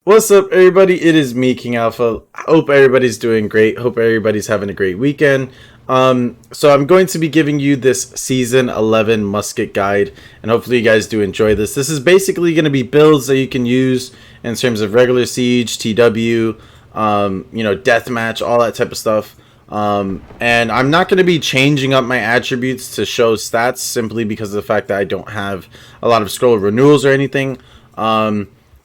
What's up, everybody? It is me, KiNGAlpha. Hope everybody's doing great. Hope everybody's having a great weekend. So I'm going to be giving you this Season 11 Musket guide, and hopefully you guys do enjoy this. This is basically going to be builds that you can use in terms of regular Siege, TW, deathmatch, all that type of stuff. And I'm not going to be changing up my attributes to show stats simply because of the fact that I don't have a lot of scroll renewals or anything.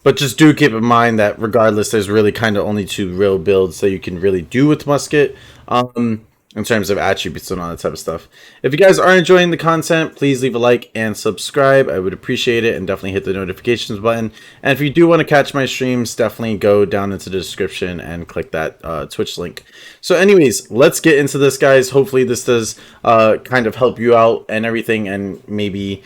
But just do keep in mind that regardless, there's really kind of only two real builds that you can really do with Musket in terms of attributes and all that type of stuff. If you guys are enjoying the content, please leave a like and subscribe. I would appreciate it, and definitely hit the notifications button. And if you do want to catch my streams, definitely go down into the description and click that Twitch link. So anyways, let's get into this, guys. Hopefully this does kind of help you out and everything, and maybe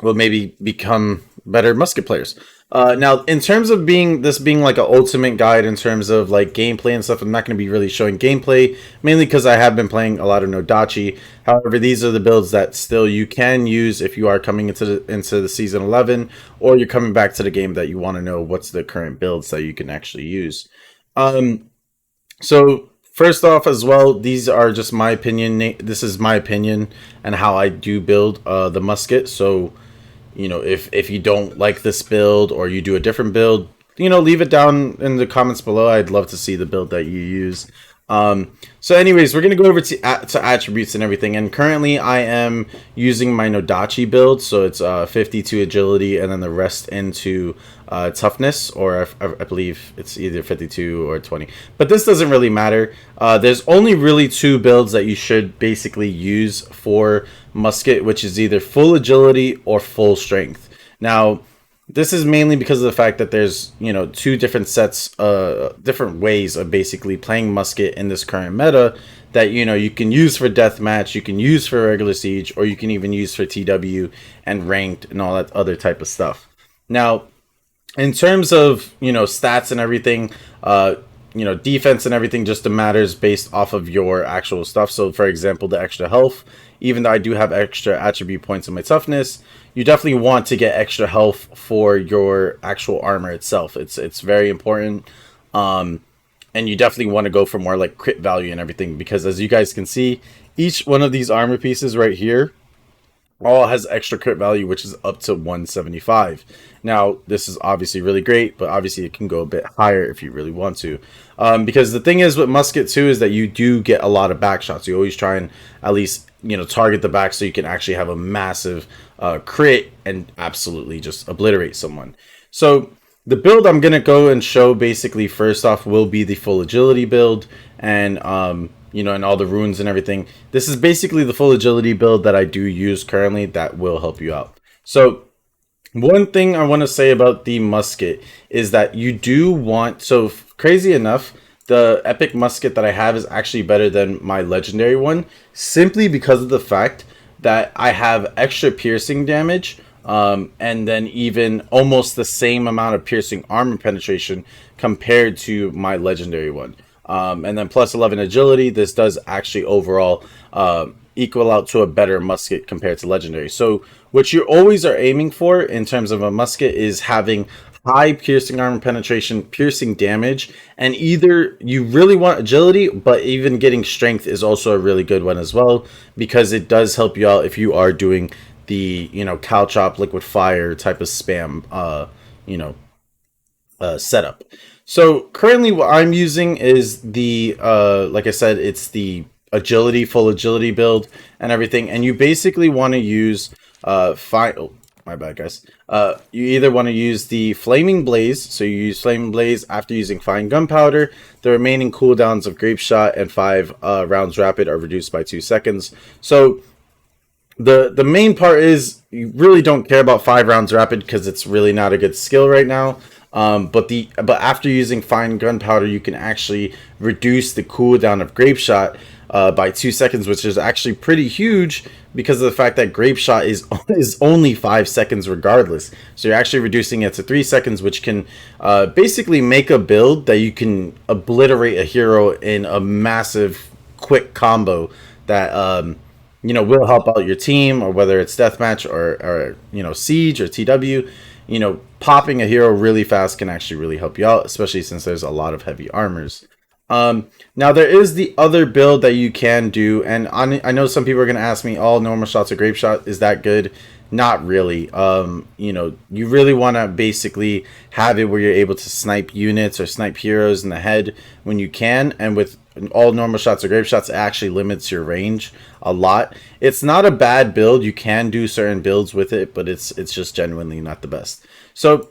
maybe become better Musket players. Now, in terms of being like an ultimate guide in terms of like gameplay and stuff, I'm not going to be really showing gameplay, mainly because I have been playing a lot of Nodachi. However, these are the builds that still you can use if you are coming into the season 11, or you're coming back to the game that you want to know what's the current builds that you can actually use. So first off, as well, these are just my opinion. This is my opinion and how I do build the Musket. So, you know, if you don't like this build or you do a different build, you know, leave it down in the comments below. I'd love to see the build that you use. So anyways, we're going to go over to attributes and everything. And currently I am using my Nodachi build. So it's 52 agility and then the rest into toughness, or I believe it's either 52 or 20. But this doesn't really matter. There's only really two builds that you should basically use for Musket, which is either full agility or full strength. Now, this is mainly because of the fact that there's, you know, two different sets, different ways of basically playing Musket in this current meta that, you know, you can use for deathmatch, you can use for regular siege, or you can even use for TW and ranked and all that other type of stuff. Now, in terms of, you know, stats and everything, you know, defense and everything just matters based off of your actual stuff. So, for example, the extra health, even though I do have extra attribute points in my toughness, you definitely want to get extra health for your actual armor itself. It's very important. And you definitely want to go for more like crit value and everything, because as you guys can see, each one of these armor pieces right here all has extra crit value, which is up to 175. Now, this is obviously really great, but obviously it can go a bit higher if you really want to. Because the thing is with Musket too is that you do get a lot of back shots. You always try and at least, you know, target the back so you can actually have a massive crit and absolutely just obliterate someone. So the build I'm going to go and show basically first off will be the full agility build, and you know, and all the runes and everything. This is basically the full agility build that I do use currently that will help you out. So one thing I want to say about the Musket is that you do want, so crazy enough, the epic Musket that I have is actually better than my legendary one, simply because of the fact that I have extra piercing damage, and then even almost the same amount of piercing armor penetration compared to my legendary one. And then plus 11 agility. This does actually overall equal out to a better Musket compared to legendary. So what you always are aiming for in terms of a Musket is having high piercing armor penetration, piercing damage, and either you really want agility, but even getting strength is also a really good one as well, because it does help you out if you are doing the, you know, Cal Chop liquid fire type of spam setup. So currently what I'm using is the like I said, it's the agility, full agility build and everything, and you basically want to use my bad, guys. You either want to use the Flaming Blaze, so you use Flaming Blaze after using Fine Gunpowder. The remaining cooldowns of Grape Shot and 5 rounds rapid are reduced by 2 seconds. So the main part is you really don't care about 5 rounds rapid because it's really not a good skill right now. But after using Fine Gunpowder, you can actually reduce the cooldown of Grape Shot by 2 seconds, which is actually pretty huge because of the fact that Grape Shot is only 5 seconds regardless. So you're actually reducing it to 3 seconds, which can basically make a build that you can obliterate a hero in a massive quick combo that you know, will help out your team, or whether it's deathmatch or you know, siege or TW. popping a hero really fast can actually really help you out, especially since there's a lot of heavy armors. Now there is the other build that you can do, and I know some people are going to ask me, all normal shots or grape shot, is that good? Not really. You really want to basically have it where you're able to snipe units or snipe heroes in the head when you can, and with all normal shots or grape shots, it actually limits your range a lot. It's not a bad build. You can do certain builds with it, but it's just genuinely not the best. So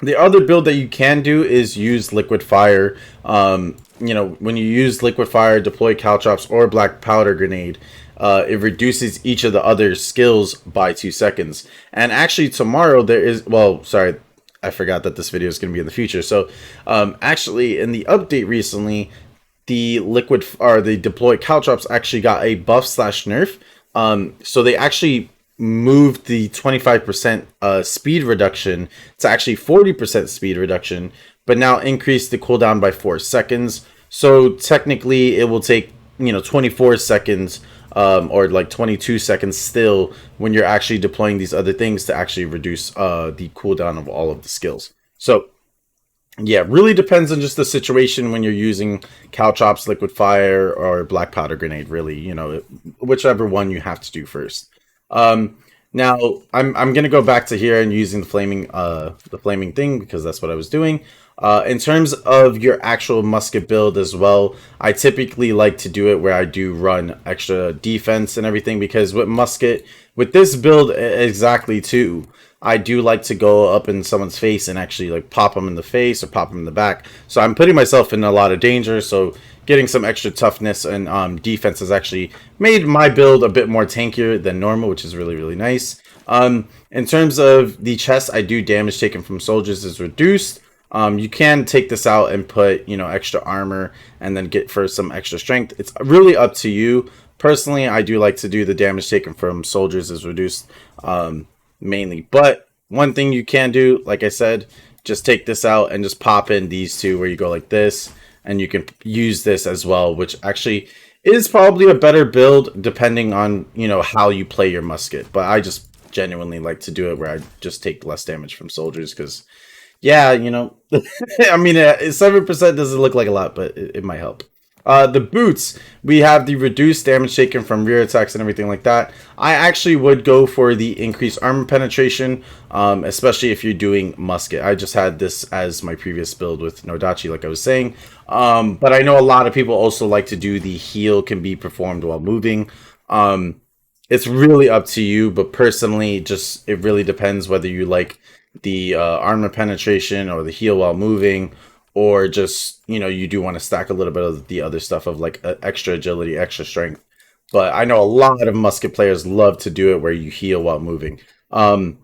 the other build that you can do is use liquid fire. When you use liquid fire, deploy caltrops or black powder grenade, it reduces each of the other skills by 2 seconds. And actually tomorrow there is, well, sorry, I forgot that this video is going to be in the future. So actually in the update recently, the liquid or the deploy caltrops actually got a buff slash nerf. So they actually moved the 25% speed reduction to actually 40% speed reduction, but now increased the cooldown by 4 seconds. So technically it will take 24 seconds or like 22 seconds still when you're actually deploying these other things to actually reduce the cooldown of all of the skills. So yeah, really depends on just the situation when you're using caltrops, liquid fire, or black powder grenade. Really, whichever one you have to do first. Now I'm gonna go back to here and using the flaming thing because that's what I was doing. In terms of your actual musket build as well, I typically like to do it where I do run extra defense and everything, because with musket, with this build exactly too, I do like to go up in someone's face and actually like pop them in the face or pop them in the back. So I'm putting myself in a lot of danger. So getting some extra toughness and defense has actually made my build a bit more tankier than normal, which is really, really nice. In terms of the chest, I do damage taken from soldiers is reduced. You can take this out and put, extra armor and then get for some extra strength. It's really up to you. Personally, I do like to do the damage taken from soldiers is reduced mainly. But one thing you can do, like I said, just take this out and just pop in these two where you go like this. And you can use this as well, which actually is probably a better build depending on, how you play your musket. But I just genuinely like to do it where I just take less damage from soldiers because, yeah, I mean, 7% doesn't look like a lot, but it might help. The boots, we have the reduced damage taken from rear attacks and everything like that. I actually would go for the increased armor penetration, especially if you're doing musket. I just had this as my previous build with Nodachi, like I was saying. But I know a lot of people also like to do the heal can be performed while moving. It's really up to you, but personally, it really depends whether you like the armor penetration or the heal while moving, or just, you do want to stack a little bit of the other stuff of like extra agility, extra strength. But I know a lot of musket players love to do it where you heal while moving. And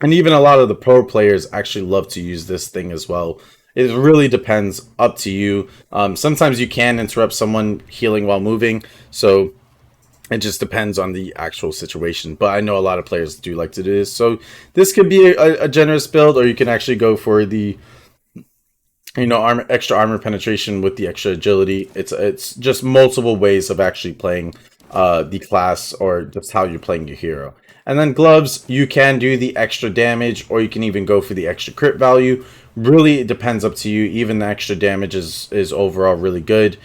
even a lot of the pro players actually love to use this thing as well. It really depends, up to you. Sometimes you can interrupt someone healing while moving, so it just depends on the actual situation. But I know a lot of players do like to do this. So this could be a generous build, or you can actually go for the extra armor penetration with the extra agility. It's just multiple ways of actually playing the class, or just how you're playing your hero. And then gloves, you can do the extra damage, or you can even go for the extra crit value. Really, it depends, up to you. Even the extra damage is overall really good.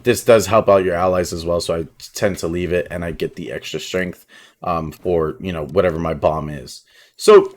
This does help out your allies as well, so I tend to leave it, and I get the extra strength for whatever my bomb is. So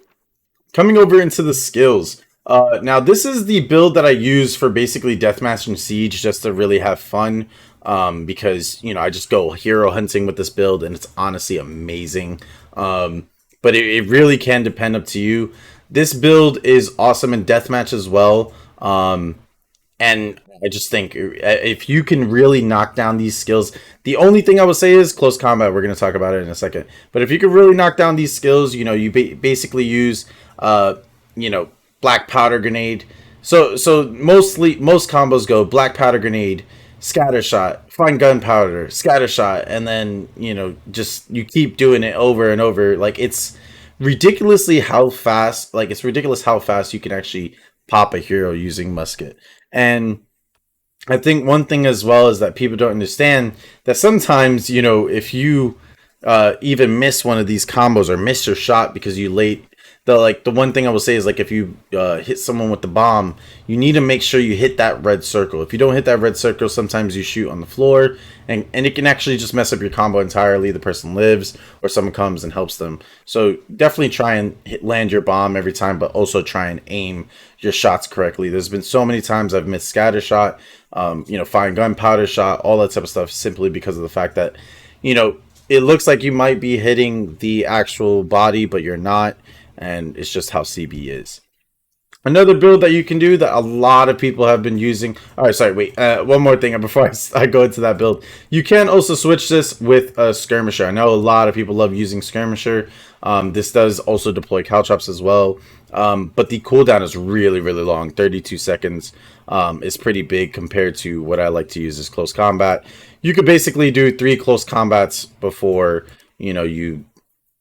coming over into the skills. Now this is the build that I use for basically Deathmatch and Siege, just to really have fun. Because I just go hero hunting with this build, and it's honestly amazing. But it really can depend, up to you. This build is awesome in Deathmatch as well. And I just think if you can really knock down these skills, the only thing I would say is close combat. We're going to talk about it in a second. But if you can really knock down these skills, you basically use, black powder grenade. So most combos go black powder grenade, scatter shot, fine gunpowder, scatter shot, and then just you keep doing it over and over. Like, it's ridiculous how fast you can actually pop a hero using musket. And I think one thing as well is that people don't understand that sometimes if you even miss one of these combos or miss your shot because you the one thing I will say is like if you hit someone with the bomb, you need to make sure you hit that red circle. If you don't hit that red circle, sometimes you shoot on the floor, and it can actually just mess up your combo entirely. The person lives, or someone comes and helps them. So definitely try and land your bomb every time, but also try and aim your shots correctly. There's been so many times I've missed scatter shot, fine gunpowder shot, all that type of stuff, simply because of the fact that, it looks like you might be hitting the actual body, but you're not, and it's just how CB is. Another build that you can do that a lot of people have been using. All right, sorry, wait. One more thing before I go into that build. You can also switch this with a Skirmisher. I know a lot of people love using Skirmisher. This does also deploy caltrops as well. But the cooldown is really, really long. 32 seconds is pretty big compared to what I like to use as close combat. You could basically do 3 close combats before, you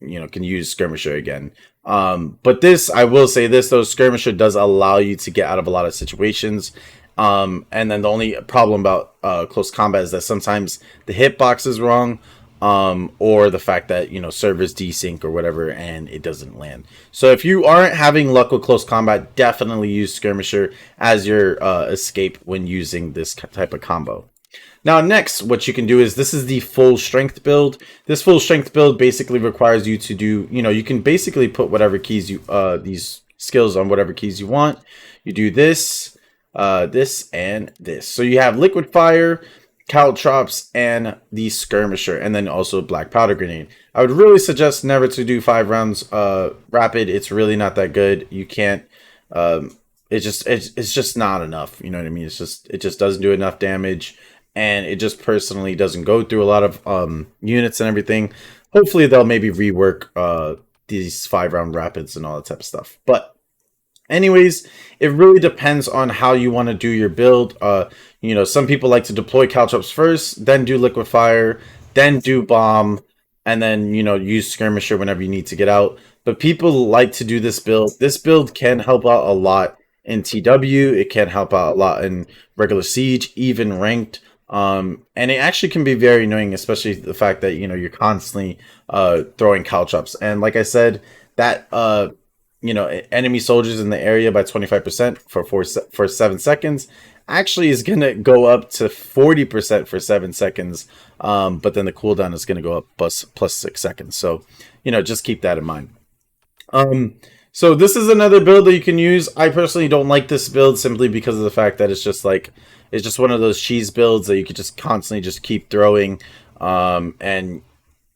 can use Skirmisher again. But this, I will say this though, Skirmisher does allow you to get out of a lot of situations. And then the only problem about close combat is that sometimes the hitbox is wrong, or the fact that servers desync or whatever and it doesn't land. So if you aren't having luck with close combat, definitely use Skirmisher as your escape when using this type of combo. Now next, what you can do is, this is the full strength build. This full strength build basically requires you to do, you can basically put whatever keys these skills on whatever keys you want. You do this, this, and this. So you have liquid fire, caltrops, and the skirmisher, and then also black powder grenade. I would really suggest never to do 5 rounds rapid. It's really not that good. You can't. It's just not enough. You know what I mean? It just doesn't do enough damage. And it just personally doesn't go through a lot of units and everything. Hopefully they'll maybe rework these 5-round rapids and all that type of stuff. But anyways, it really depends on how you want to do your build. Some people like to deploy caltrops first, then do liquid fire, then do bomb, and then use skirmisher whenever you need to get out. But people like to do this build. This build can help out a lot in TW. It can help out a lot in regular siege, even ranked. And it actually can be very annoying, especially the fact that you're constantly throwing caltrops. And like I said, that enemy soldiers in the area by 25% for 7 seconds actually is gonna go up to 40% for 7 seconds. But then the cooldown is gonna go up plus 6 seconds. So just keep that in mind. So this is another build that you can use. I personally don't like this build simply because of the fact that it's just one of those cheese builds that you could just constantly just keep throwing. And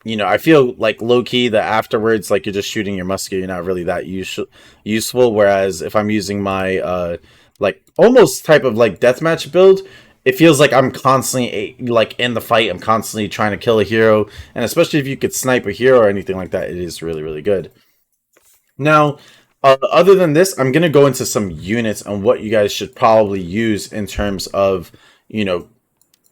I feel like low-key that afterwards, like, you're just shooting your musket, you're not really that useful. Whereas if I'm using my like almost type of like deathmatch build, it feels like I'm constantly like in the fight. I'm constantly trying to kill a hero, and especially if you could snipe a hero or anything like that, it is really, really good. Now, other than this, I'm going to go into some units and what you guys should probably use in terms of,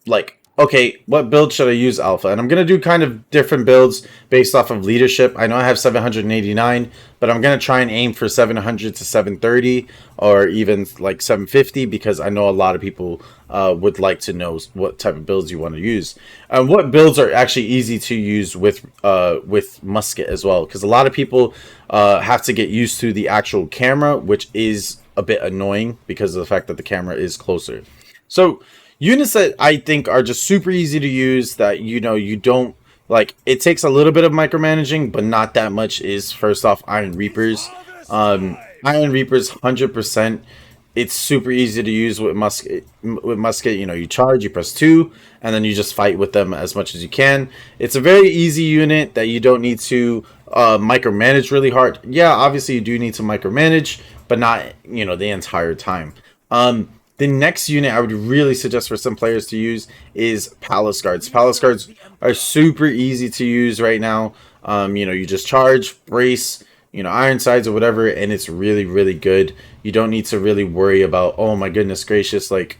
like, okay, what build should I use, Alpha? And I'm going to do kind of different builds based off of leadership. I know I have 789, but I'm going to try and aim for 700 to 730 or even like 750, because I know a lot of people would like to know what type of builds you want to use. And what builds are actually easy to use with Musket as well, because a lot of people have to get used to the actual camera, which is a bit annoying because of the fact that the camera is closer. So units that I think are just super easy to use, that you don't like, it takes a little bit of micromanaging but not that much, is first off Iron Reapers. Iron Reapers 100%. It's super easy to use with Musket. You charge, you press 2, and then you just fight with them as much as you can. It's a very easy unit that you don't need to micromanage really hard. Yeah, obviously you do need to micromanage, but not the entire time. The next unit I would really suggest for some players to use is Palace Guards. Palace Guards are super easy to use right now. You just charge, brace, iron sides or whatever, and it's really, really good. You don't need to really worry about, oh my goodness gracious, like,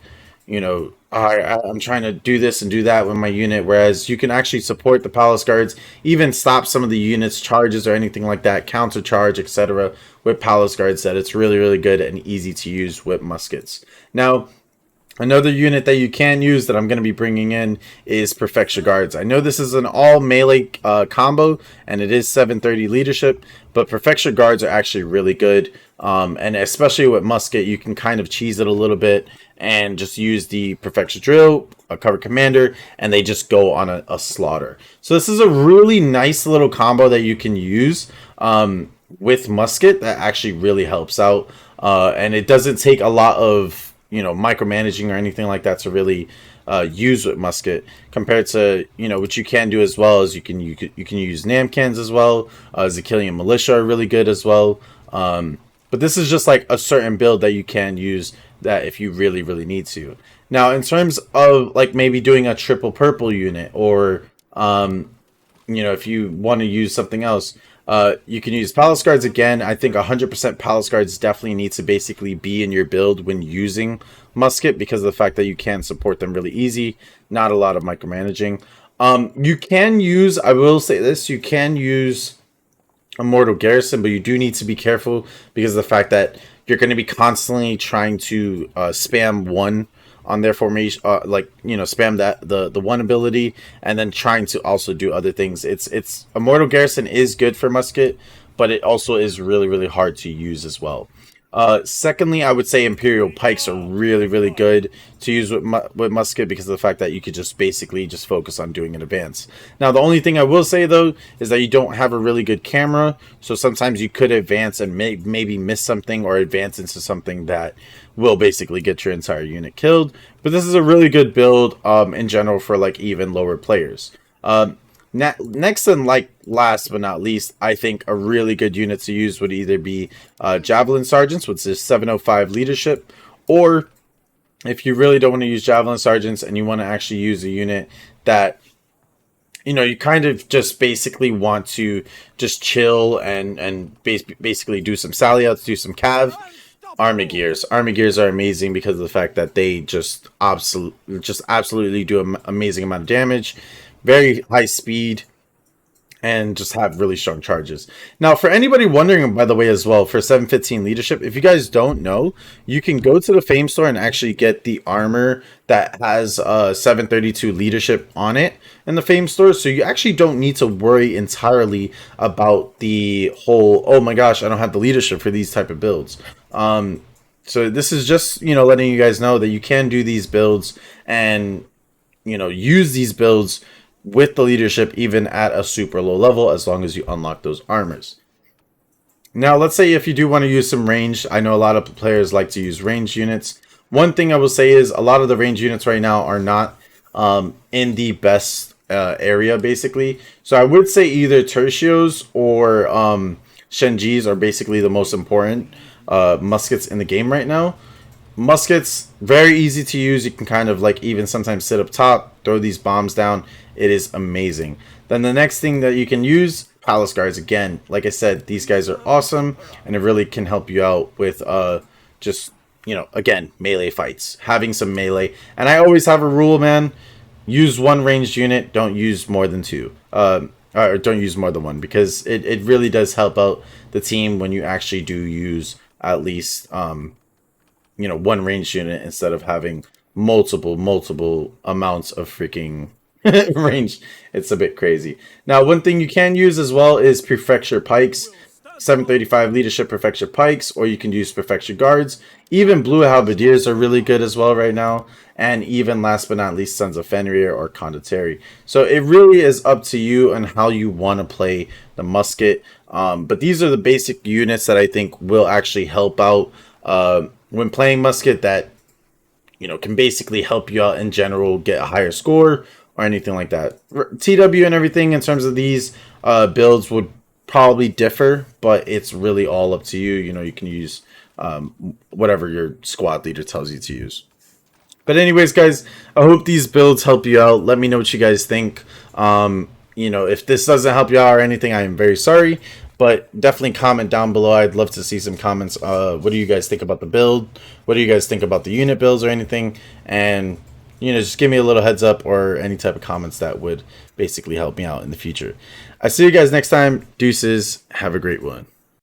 I'm trying to do this and do that with my unit, whereas you can actually support the Palace Guards, even stop some of the units' charges or anything like that, counter charge, etc. with Palace Guards. That it's really, really good and easy to use with muskets. Now, Another unit that you can use that I'm going to be bringing in is Perfection Guards. I know this is an all melee combo, and it is 730 leadership, but Perfection Guards are actually really good. And especially with Musket, you can kind of cheese it a little bit and just use the Perfection Drill, a cover commander, and they just go on a slaughter. So this is a really nice little combo that you can use with Musket that actually really helps out. And it doesn't take a lot of micromanaging or anything like that to really use with Musket, compared to what you can do as well as you can use Namcans as well. Zakillian Militia are really good as well. But this is just like a certain build that you can use that if you really need to. Now, in terms of like maybe doing a triple purple unit, or if you want to use something else, you can use Palace Guards again. I think 100% Palace Guards definitely need to basically be in your build when using Musket, because of the fact that you can support them really easy. Not a lot of micromanaging. You can use, I will say this, you can use Immortal Garrison, but you do need to be careful because of the fact that you're going to be constantly trying to spam one on their formation, spam the one ability, and then trying to also do other things. It's Immortal Garrison is good for Musket, but it also is really hard to use as well. Secondly, I would say Imperial Pikes are really good to use with Musket, because of the fact that you could just basically just focus on doing an advance. Now, the only thing I will say though is that you don't have a really good camera, so sometimes you could advance and maybe miss something, or advance into something that will basically get your entire unit killed. But this is a really good build in general for like even lower players. Next and like last but not least, I think a really good unit to use would either be Javelin Sergeants, which is 705 leadership, or if you really don't want to use Javelin Sergeants and you want to actually use a unit that you kind of just basically want to just chill and basically do some sally outs, do some cav. Army Gears. Army Gears are amazing because of the fact that they just absolutely do an amazing amount of damage, very high speed, and just have really strong charges. Now, for anybody wondering, by the way, as well, for 715 leadership, if you guys don't know, you can go to the Fame store and actually get the armor that has 732 leadership on it in the Fame store. So you actually don't need to worry entirely about the whole, oh my gosh, I don't have the leadership for these type of builds. So this is just, letting you guys know that you can do these builds and, use these builds with the leadership even at a super low level, as long as you unlock those armors. Now, let's say if you do want to use some range, I know a lot of players like to use range units. One thing I will say is a lot of the range units right now are not in the best area, basically. So I would say either Tertios or Shenjis are basically the most important muskets in the game right now. Muskets, very easy to use. You can kind of like even sometimes sit up top, throw these bombs down. It is amazing. Then the next thing that you can use, Palace Guards. Again, like I said, these guys are awesome, and it really can help you out with just, again, melee fights. Having some melee. And I always have a rule, man. Use one ranged unit. Don't use more than two. Or don't use more than one, because it really does help out the team when you actually do use at least one ranged unit instead of having multiple amounts of freaking range. It's a bit crazy. Now, one thing you can use as well is Prefecture Pikes, 735 leadership Prefecture Pikes, or you can use Prefecture Guards. Even Blue Halberdiers are really good as well right now, and even last but not least, Sons of Fenrir or Condottieri. So it really is up to you and how you want to play the Musket. But these are the basic units that I think will actually help out when playing Musket, that can basically help you out in general get a higher score or anything like that. TW and everything in terms of these builds would probably differ, but it's really all up to you. You can use whatever your squad leader tells you to use. But anyways, guys, I hope these builds help you out. Let me know what you guys think. If this doesn't help you out or anything, I am very sorry. But definitely comment down below. I'd love to see some comments. What do you guys think about the build? What do you guys think about the unit builds or anything? And, just give me a little heads up or any type of comments that would basically help me out in the future. I see you guys next time. Deuces. Have a great one.